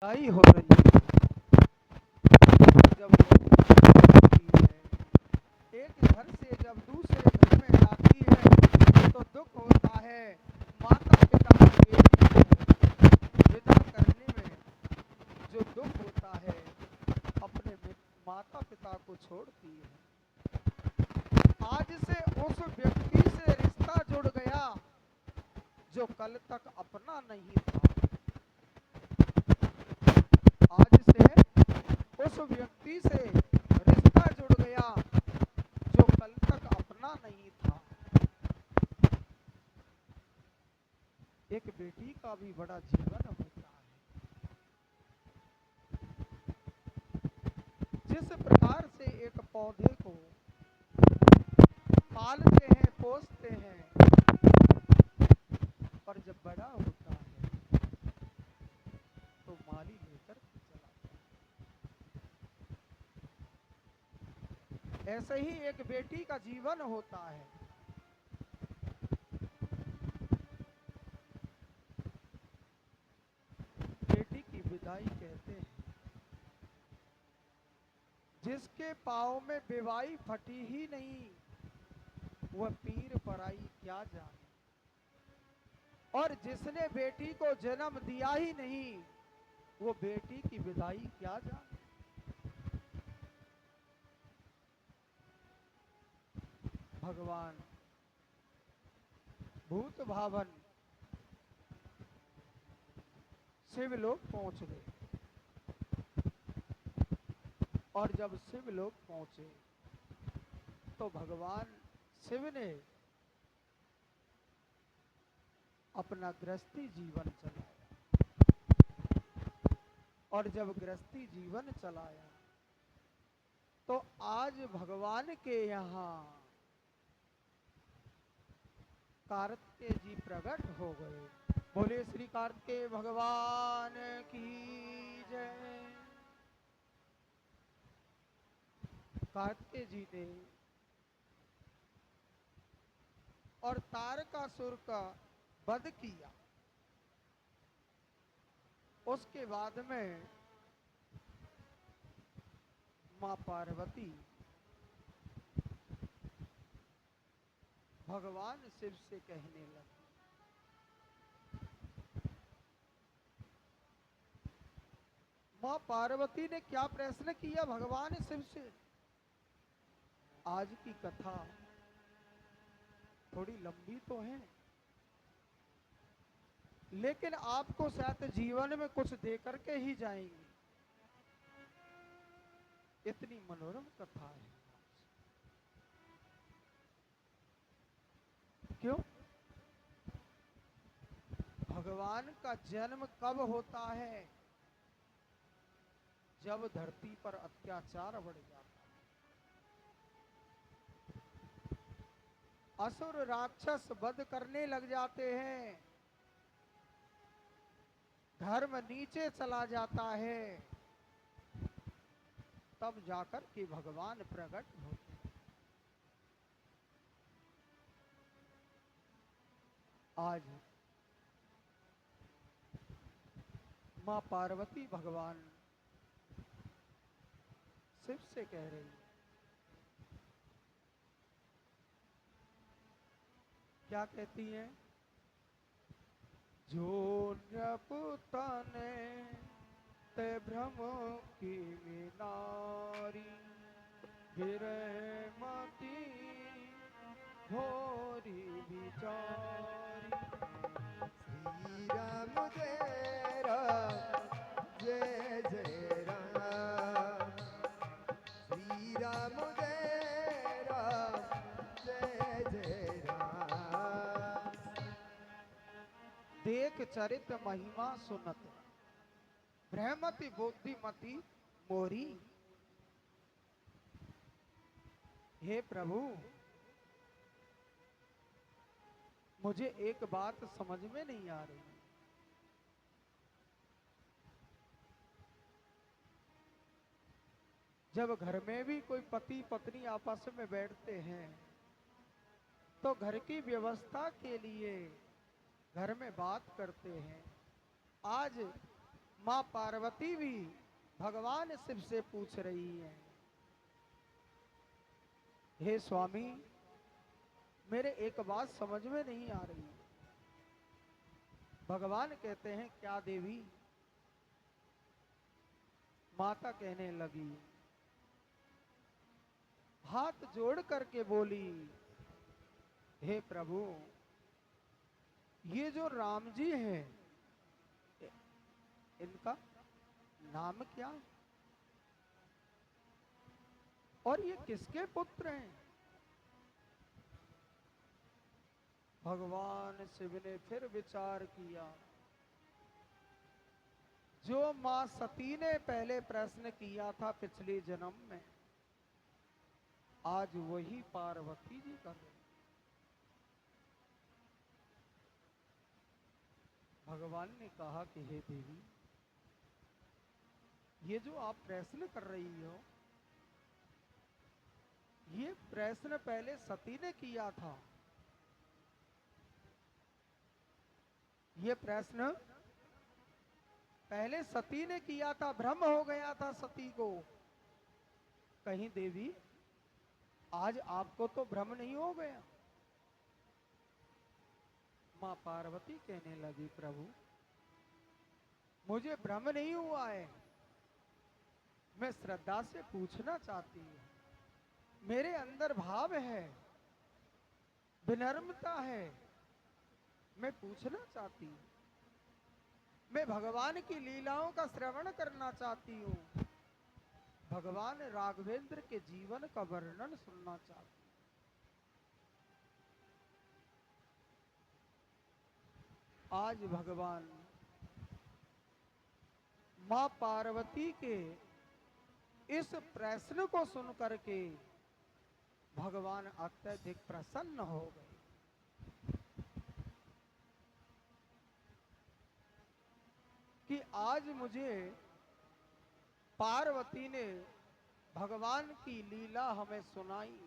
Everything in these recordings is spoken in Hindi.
आई हो रही है जब होती है एक घर से जब दूसरे घर में जाती है तो दुख होता है। माता पिता को बेटी को विदा करने में जो दुख होता है अपने माता पिता को छोड़ती है। आज से उस व्यक्ति से रिश्ता जुड़ गया जो कल तक अपना नहीं था। आज से उस व्यक्ति से रिश्ता जुड़ गया जो कल तक अपना नहीं था। एक बेटी का भी बड़ा जीवन होता है। जिस प्रकार से एक पौधे को पालते हैं पोसते हैं और जब बड़ा होता है तो माली लेकर चला जाता है। ऐसे ही एक बेटी का जीवन होता है। बेटी की विदाई कहते हैं। जिसके पाँव में बेवाई फटी ही नहीं वह पीर पराई क्या जाने, और जिसने बेटी को जन्म दिया ही नहीं वो बेटी की विदाई क्या जाने। भगवान भूत भावन शिवलोक पहुंच गए और जब शिवलोक पहुंचे तो भगवान शिव ने अपना गृहस्थी जीवन चलाया और जब गृहस्थी जीवन चलाया तो आज भगवान के यहाँ कार्तिकेय जी प्रकट हो गए। बोले श्री कार्तिकेय भगवान की जय। कार्तिकेय जी ने और तारकासुर का वध किया। उसके बाद में मां पार्वती भगवान शिव से कहने लगी, मां पार्वती ने क्या प्रश्न किया भगवान शिव से। आज की कथा थोड़ी लंबी तो है लेकिन आपको शायद जीवन में कुछ दे करके ही जाएंगे। इतनी मनोरम कथा है। क्यों? भगवान का जन्म कब होता है? जब धरती पर अत्याचार बढ़ जाता है, असुर राक्षस वध करने लग जाते हैं, धर्म नीचे चला जाता है, तब जाकर के भगवान प्रकट होते। आज मां पार्वती भगवान शिव से कह रही है, क्या कहती हैं? जो नपुतने ते भ्रम की मीनारी गिरे मती भोरी विचारी। श्री राम जय राम जय जय राम। श्री राम जय राम जय जय राम। देख चरित महिमा सुनत ब्रह्मति बुद्धिमती मोरी। हे प्रभु, मुझे एक बात समझ में नहीं आ रही। जब घर में भी कोई पति पत्नी आपस में बैठते हैं तो घर की व्यवस्था के लिए घर में बात करते हैं। आज मां पार्वती भी भगवान शिव से पूछ रही है, हे स्वामी, मेरे एक बात समझ में नहीं आ रही। भगवान कहते हैं, क्या देवी? माता कहने लगी, हाथ जोड़ करके बोली, हे प्रभु, ये जो राम जी हैं, इनका नाम क्या है और ये किसके पुत्र हैं? भगवान शिव ने फिर विचार किया, जो मां सती ने पहले प्रश्न किया था पिछले जन्म में, आज वही पार्वती जी कर रहे। भगवान ने कहा कि हे देवी, ये जो आप प्रश्न कर रही हो, ये प्रश्न पहले सती ने किया था। ये प्रश्न पहले सती ने किया था, भ्रम हो गया था सती को। कहीं देवी, आज आपको तो भ्रम नहीं हो गया? मां पार्वती कहने लगी, प्रभु, मुझे भ्रम नहीं हुआ है, मैं श्रद्धा से पूछना चाहती हूं। मेरे अंदर भाव है, विनम्रता है, मैं पूछना चाहती हूं। मैं भगवान की लीलाओं का श्रवण करना चाहती हूं। भगवान राघवेंद्र के जीवन का वर्णन सुनना चाहती हूं। आज भगवान मां पार्वती के इस प्रश्न को सुन करके भगवान अत्यधिक प्रसन्न हो गए कि आज मुझे पार्वती ने भगवान की लीला हमें सुनाई,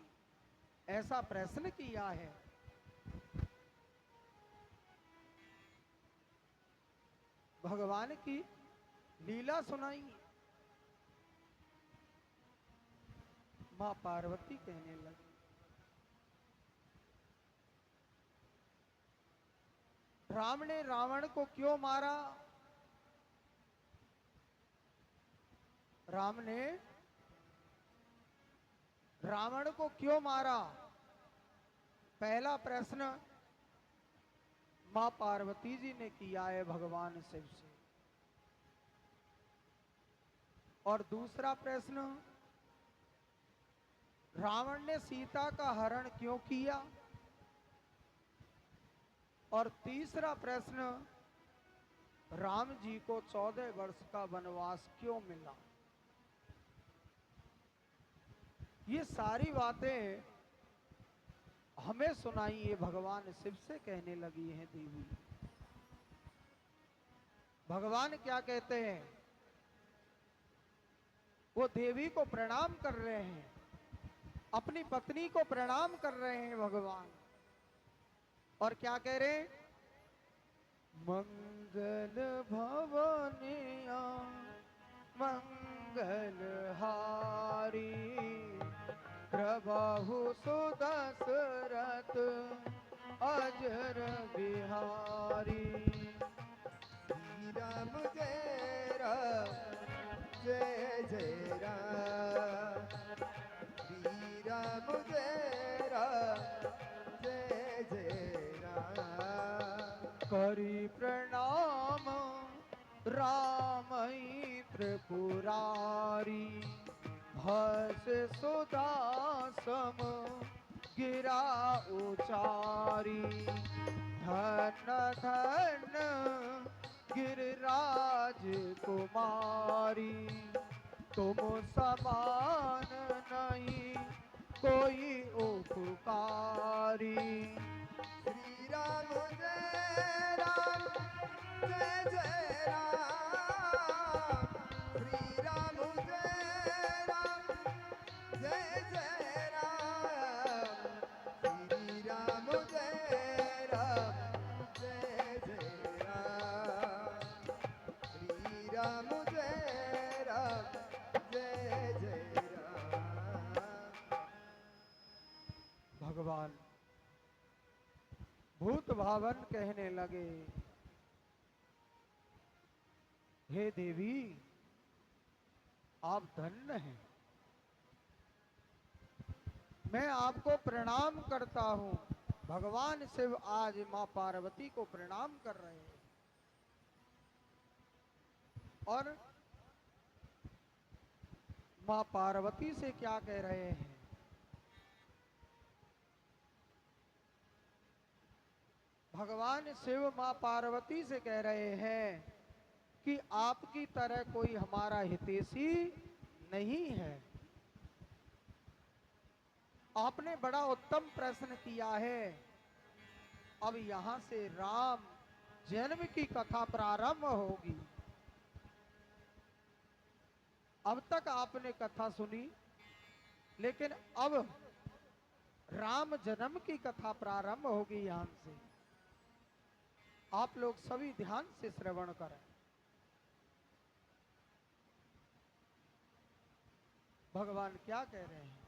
ऐसा प्रश्न किया है। भगवान की लीला सुनाई। मां पार्वती कहने लगी, राम ने रावण को क्यों मारा? राम ने रावण को क्यों मारा? पहला प्रश्न मां पार्वती जी ने किया है भगवान शिव से। और दूसरा प्रश्न, रावण ने सीता का हरण क्यों किया? और तीसरा प्रश्न, राम जी को 14 वर्ष का वनवास क्यों मिला? ये सारी बातें हमें सुनाई, ये भगवान शिव से कहने लगी हैं देवी। भगवान क्या कहते हैं? वो देवी को प्रणाम कर रहे हैं, अपनी पत्नी को प्रणाम कर रहे हैं भगवान। और क्या कह रहे हैं? मंगल भवनिया मंगल हारी, प्रभु सुदशरथ अजर बिहारी। श्री राम जय राम, जय जय राम। श्री राम जय राम, जय जय राम। करी प्रणाम रामई त्रिपुरारी, भस सुदासम गिरा उचारी। धन धन गिरिराज कुमारी, तुम समान नहीं कोई उपकारी। श्री राम जय राम, जय जय राम। श्री राम जय राम, जय जय राम। श्री राम जय राम, जय जय राम। श्री रावण कहने लगे, हे देवी, आप धन्य हैं, मैं आपको प्रणाम करता हूं। भगवान शिव आज मां पार्वती को प्रणाम कर रहे हैं और मां पार्वती से क्या कह रहे हैं? भगवान शिव मां पार्वती से कह रहे हैं कि आपकी तरह कोई हमारा हितैषी नहीं है। आपने बड़ा उत्तम प्रश्न किया है। अब यहां से राम जन्म की कथा प्रारंभ होगी। अब तक आपने कथा सुनी, लेकिन अब राम जन्म की कथा प्रारंभ होगी। यहां से आप लोग सभी ध्यान से श्रवण करें। भगवान क्या कह रहे हैं?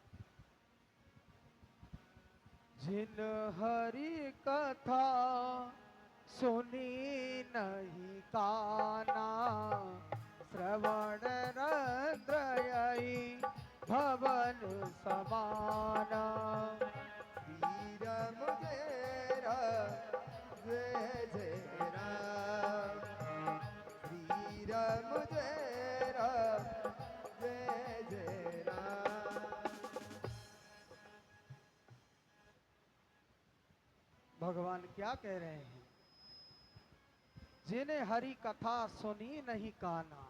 जिन हरि कथा सुनी नहीं काना, श्रवण रंद्रयी भवन समाना। वीर मुझेरा जय जय राम, वीर मुझेरा जय जय राम। भगवान क्या कह रहे हैं? जिन्हें हरि कथा सुनी नहीं काना,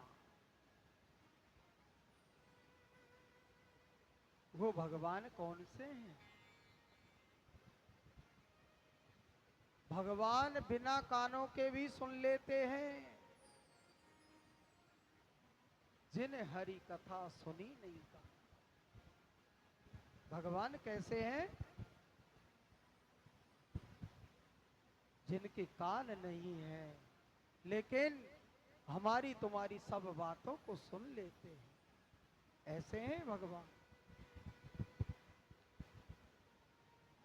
वो भगवान कौन से हैं? भगवान बिना कानों के भी सुन लेते हैं। जिन्हें हरि कथा सुनी नहीं काना, भगवान कैसे हैं? जिनके कान नहीं है, लेकिन हमारी तुम्हारी सब बातों को सुन लेते हैं। ऐसे हैं भगवान।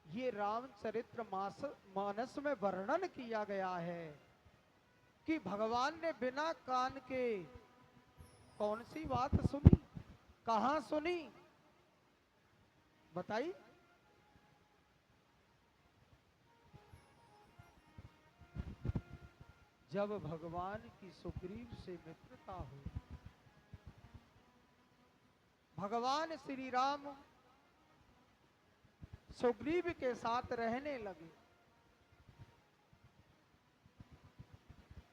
ये रामचरित्र मानस में वर्णन किया गया है कि भगवान ने बिना कान के कौन सी बात सुनी, कहां सुनी, बताइए। जब भगवान की सुग्रीव से मित्रता हुई, भगवान श्री राम सुग्रीव के साथ रहने लगे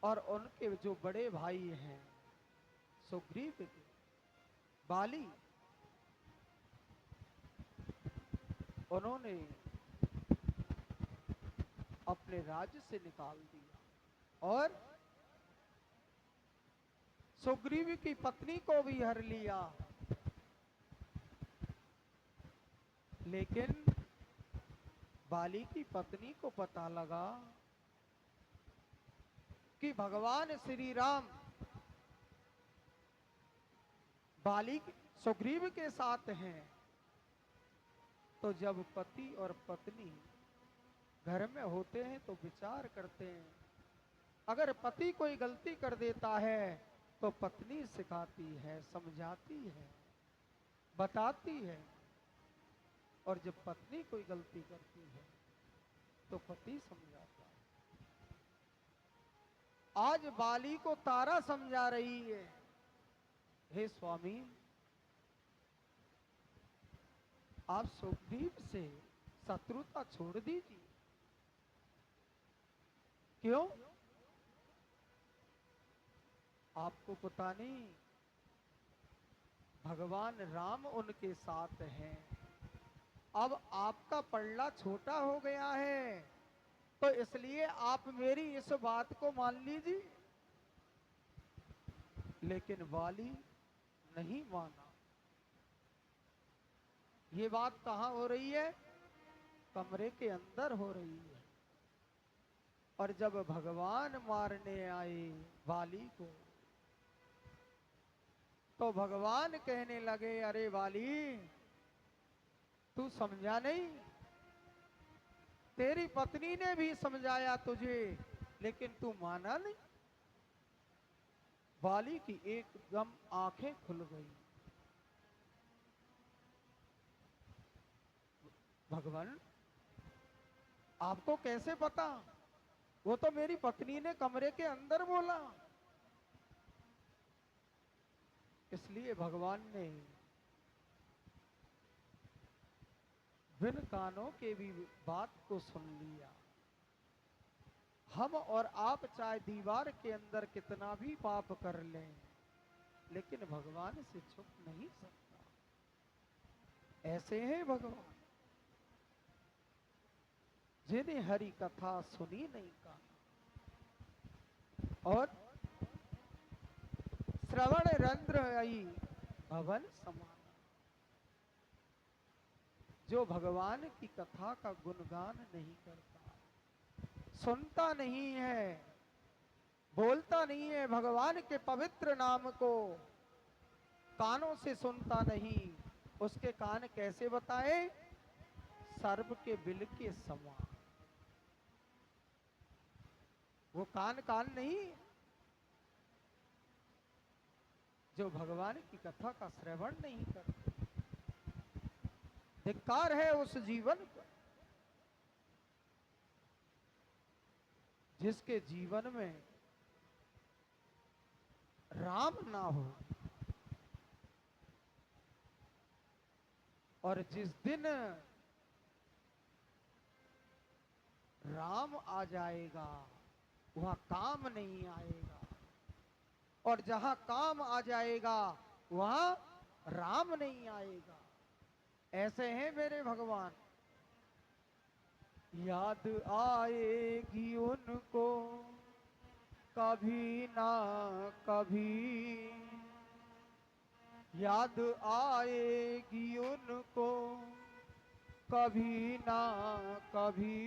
और उनके जो बड़े भाई हैं सुग्रीव के, बाली, उन्होंने अपने राज्य से निकाल दिया और सुग्रीव की पत्नी को भी हर लिया। लेकिन बाली की पत्नी को पता लगा कि भगवान श्री राम बाली सुग्रीव के साथ हैं। तो जब पति और पत्नी घर में होते हैं तो विचार करते हैं। अगर पति कोई गलती कर देता है तो पत्नी सिखाती है, समझाती है, बताती है, और जब पत्नी कोई गलती करती है तो पति समझाता है। आज बाली को तारा समझा रही है, हे स्वामी, आप सुग्रीव से शत्रुता छोड़ दीजिए। क्यों? आपको पता नहीं, भगवान राम उनके साथ हैं। अब आपका पल्ला छोटा हो गया है, तो इसलिए आप मेरी इस बात को मान लीजिए। लेकिन वाली नहीं माना। ये बात कहां हो रही है? कमरे के अंदर हो रही है। और जब भगवान मारने आए वाली को, तो भगवान कहने लगे, अरे वाली, तू समझा नहीं? तेरी पत्नी ने भी समझाया तुझे, लेकिन तू माना नहीं। बाली की एकदम आंखें खुल गई। भगवान, आपको कैसे पता? वो तो मेरी पत्नी ने कमरे के अंदर बोला। इसलिए भगवान ने बिन कानों के भी बात को सुन लिया। हम और आप चाहे दीवार के अंदर कितना भी पाप कर लें, लेकिन भगवान से छुप नहीं सकता। ऐसे हैं भगवान, जिन्हें हरि कथा सुनी नहीं का और श्रवण रंध्र आई भवन समान। जो भगवान की कथा का गुणगान नहीं करता, सुनता नहीं है, बोलता नहीं है, भगवान के पवित्र नाम को कानों से सुनता नहीं, उसके कान कैसे बताए? सर्प के बिल के समान। वो कान कान नहीं, जो भगवान की कथा का श्रवण नहीं करते। धिक्कार है उस जीवन को जिसके जीवन में राम ना हो। और जिस दिन राम आ जाएगा, वहां काम नहीं आएगा, और जहां काम आ जाएगा वहां राम नहीं आएगा। ऐसे हैं मेरे भगवान। याद आएगी उनको कभी ना कभी, याद आएगी उनको कभी ना कभी,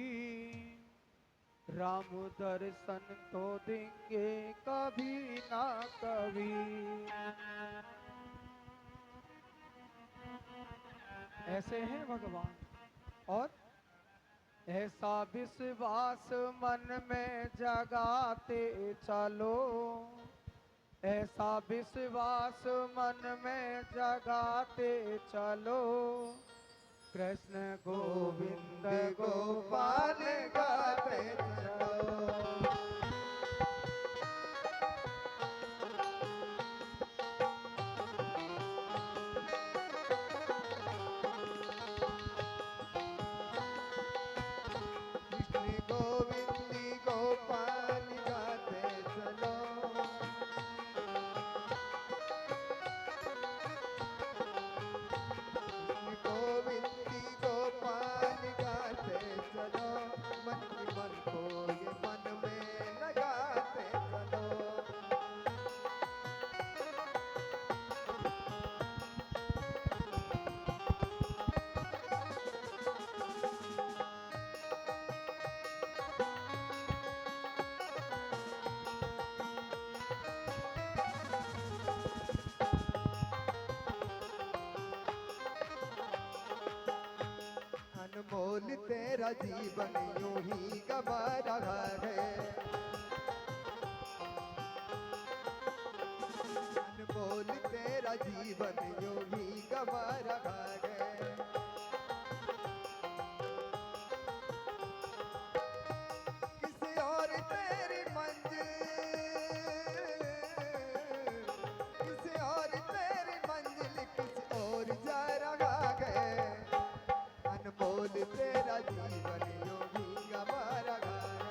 राम दर्शन तो देंगे कभी ना कभी। ऐसे हैं भगवान। और ऐसा विश्वास मन में जगाते चलो, ऐसा विश्वास मन में जगाते चलो, कृष्ण गोविंद गोपाल गाते चलो। कृष्ण गोविंद गोपाल गाते चलो। कृष्ण गोविंद गोपाल गाते चलो, मन ही मन को ये मन में लगाते चलो। अनमोल तेरा जीवन यूं ही गवा रहा है, अनमोल तेरा जीवन यूं ही गवा रहा है। किसी और तेरी मंजिल, किसी और तेरी मंजिल किसी और जा रहा है। अनमोल तेरा जीवन यूं ही गवा रहा है।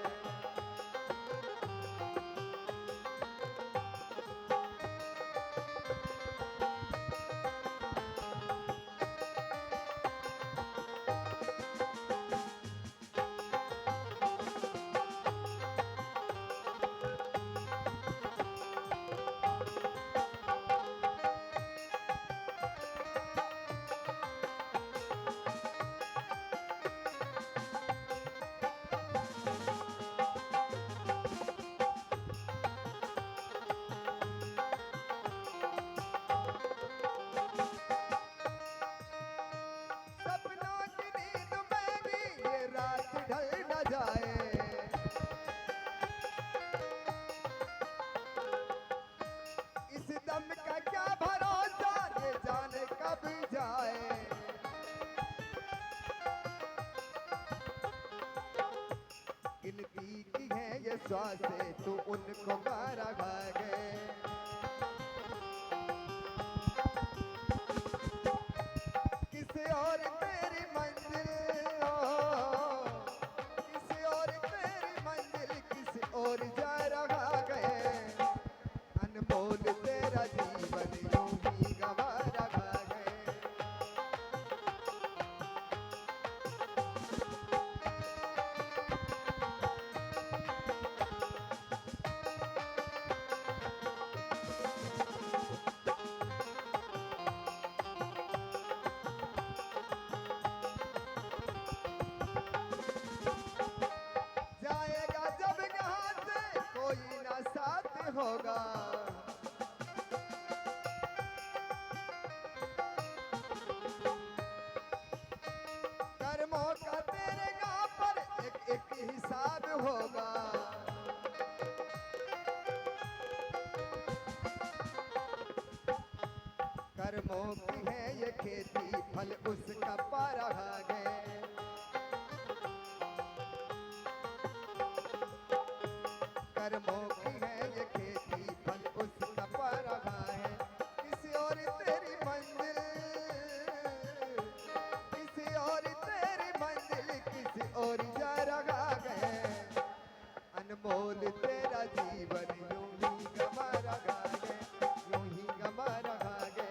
दम का क्या भरोसा, ये जाने कब जाए। गिनती की है ये श्वासें, तो उनको मारा भागे। किसी और तेरी मंजिल हो, किसी और तेरी मंजिल, किसी और जा रहा है। अनमोल तेरा जीवन यूं ही गंवा रहा है। जाएगा जब यहाँ से कोई ना साथ होगा। कर्मों का तेरे गांव पर एक एक हिसाब होगा। कर्मों की है ये खेती, फल उसका पा रहा है। कर्मों की है ये खेती, फल उसका पा रहा है। किसी और तेरी मंजिल, किसी और तेरी मंजिल, किसी और जा रहा है। अनमोल तेरा जीवन यूं ही गंवा रहा है, यूं ही गंवा रहा है,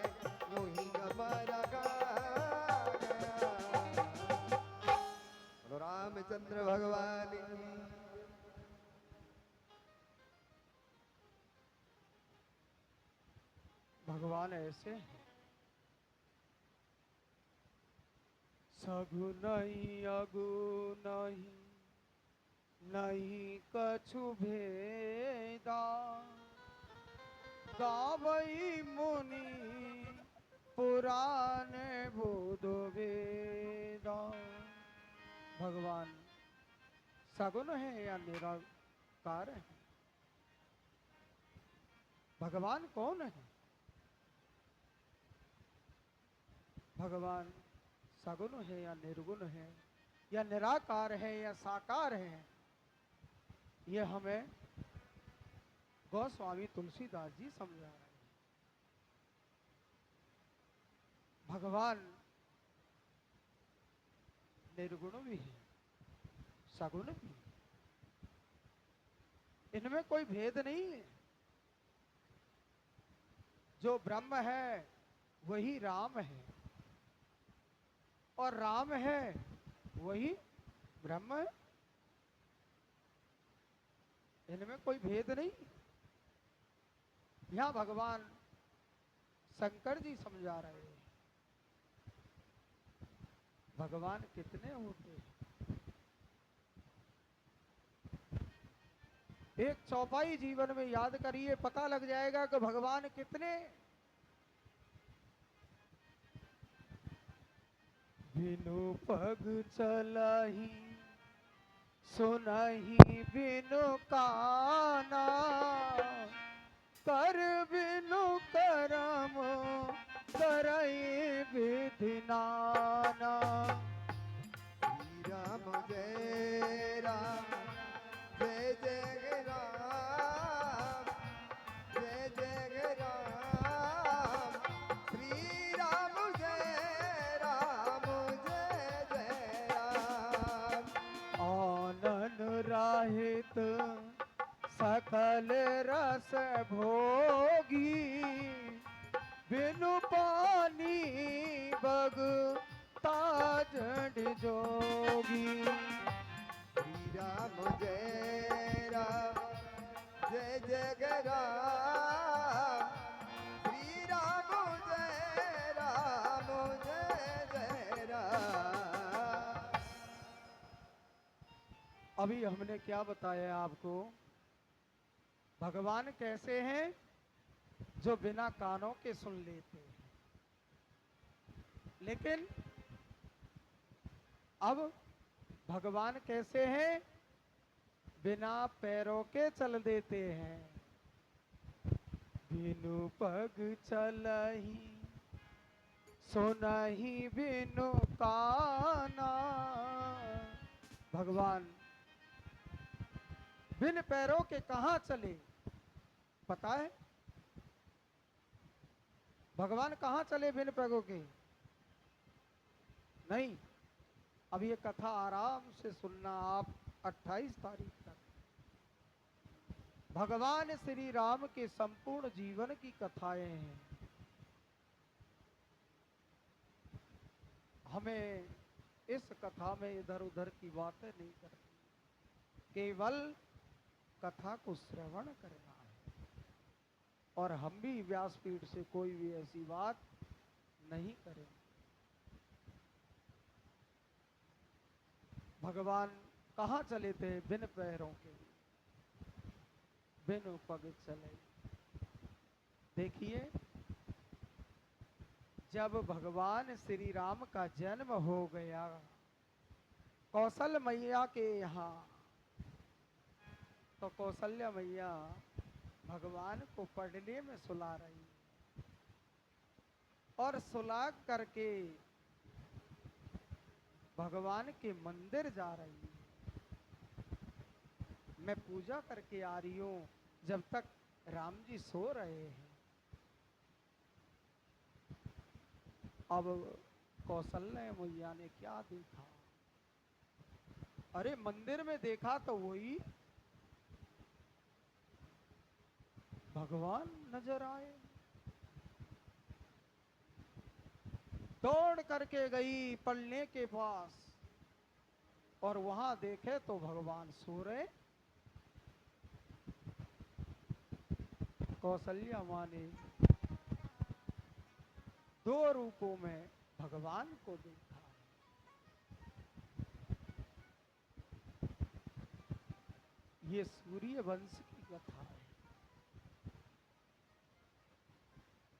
यूं ही गंवा रहा है। बोलो रामचंद्र भगवान की। भगवान ऐसे हैं। सगुन नहीं अगुन नहीं, नहीं कछु भेदा। गावई मुनि पुराने बुध वेदा। भगवान सगुन है या निराकार है? भगवान कौन है? भगवान सगुन है या निर्गुण है, या निराकार है या साकार है, ये हमें गोस्वामी तुलसीदास जी समझा रहे हैं। भगवान निर्गुण भी है, सगुण भी है, इनमें कोई भेद नहीं है। जो ब्रह्म है वही राम है, और राम है वही ब्रह्म है। इनमें कोई भेद नहीं। यहां भगवान शंकर जी समझा रहे हैं भगवान कितने होते हैं। एक चौपाई जीवन में याद करिए, पता लग जाएगा कि भगवान कितने। बिनु पग चलही सुनही बिनु काना, कर बिनु करम करई विधि नाना। श्री राम जय राम, जय जय राम, जय जय राम। श्री राम जय राम, जय जय राम। आनन रहित सकल रस भोगी, बिनु पानी बग ताजड़ जोगी। श्री राम जय राम, जय जय राम। श्री राम जय राम, जय जय राम। अभी हमने क्या बताया आपको? भगवान कैसे हैं? जो बिना कानों के सुन लेते हैं। लेकिन अब भगवान कैसे हैं? बिना पैरों के चल देते हैं। बिनु पग चलही सुनहि बिनु काना। भगवान बिन पैरों के कहां चले, पता है? भगवान कहां चले बिन पैरों के? नहीं। अब ये कथा आराम से सुनना आप 28 तारीख तक। भगवान श्री राम के संपूर्ण जीवन की कथाएं हैं। हमें इस कथा में इधर उधर की बातें नहीं करनी, केवल कथा को श्रवण करना है। और हम भी व्यासपीठ से कोई भी ऐसी बात नहीं करेंगे। भगवान कहाँ चले थे बिन पैरों के, बिनु पग चले। देखिए, जब भगवान श्री राम का जन्म हो गया कौशल मैया के यहाँ, तो कौशल्या मैया भगवान को पढ़ने में सुला रही और सुला करके भगवान के मंदिर जा रही है। मैं पूजा करके आ रही हूँ जब तक राम जी सो रहे हैं। अब कौशल्या मैया ने क्या देखा? अरे मंदिर में देखा तो वही भगवान नजर आए। दौड़ करके गई पलने के पास और वहां देखे तो भगवान सो रहे। कौशल्या माँ ने 2 रूपों में भगवान को देखा। ये सूर्य वंश की कथा है।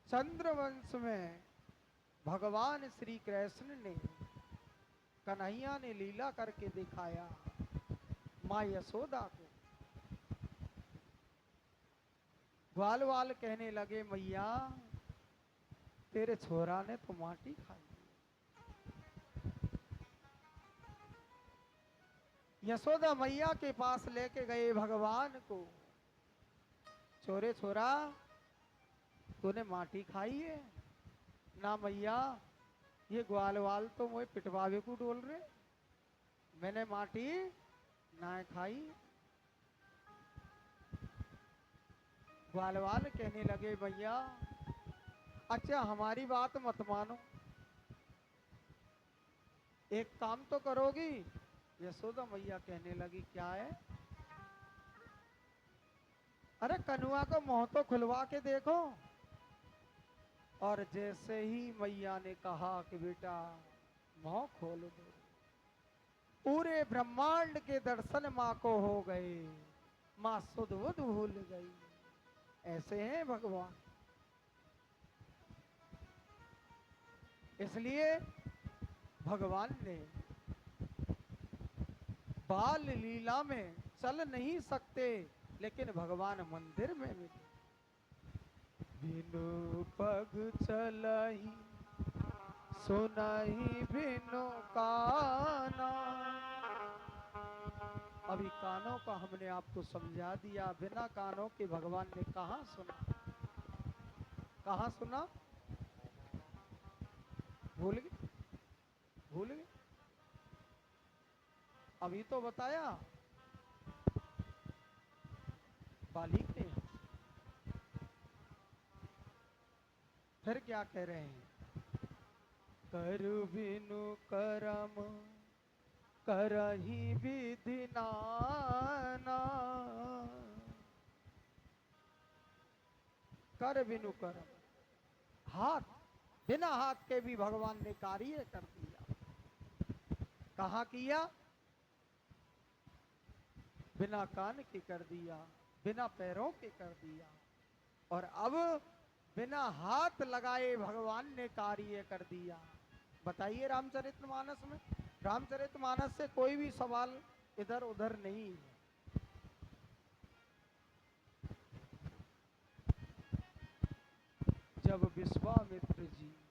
चंद्रवंश में भगवान श्री कृष्ण ने, कन्हैया ने लीला करके दिखाया माँ यशोदा को। ग्वाल वाल कहने लगे, मैया तेरे छोरा ने तो माटी खाई। यशोदा मैया के पास लेके गए भगवान को, छोरे छोरा तूने माटी खाई है ना? मैया ये ग्वाल वाल तो मोए पिटवावे को डोल रहे, मैंने माटी ना खाई। ग्वाल वाल कहने लगे, भैया अच्छा हमारी बात मत मानो, एक काम तो करोगी? यशोदा मैया कहने लगी, क्या है? अरे कनुआ को मुंह तो खुलवा के देखो। और जैसे ही मैया ने कहा कि बेटा मुंह खोल दो, पूरे ब्रह्मांड के दर्शन माँ को हो गए। माँ सुध बुध भूल गई। ऐसे हैं भगवान। इसलिए भगवान ने बाल लीला में चल नहीं सकते, लेकिन भगवान मंदिर में मिले। बिनु पग चलही सुनहि बिनु काना। अभी कानों का हमने आपको समझा दिया। बिना कानों के भगवान ने कहा सुना? कहा सुना? भूल गए? भूल गए? अभी तो बताया बालिक ने। फिर क्या कह रहे हैं? करु बिनु करम करहि विधि नाना। कर बिनु करम, हाथ बिना हाथ के भी भगवान ने कार्य कर दिया। कहा किया? बिना कान के कर दिया, बिना पैरों के कर दिया, और अब बिना हाथ लगाए भगवान ने कार्य कर दिया। बताइए रामचरितमानस में, रामचरितमानस से कोई भी सवाल इधर उधर नहीं है। जब विश्वामित्र जी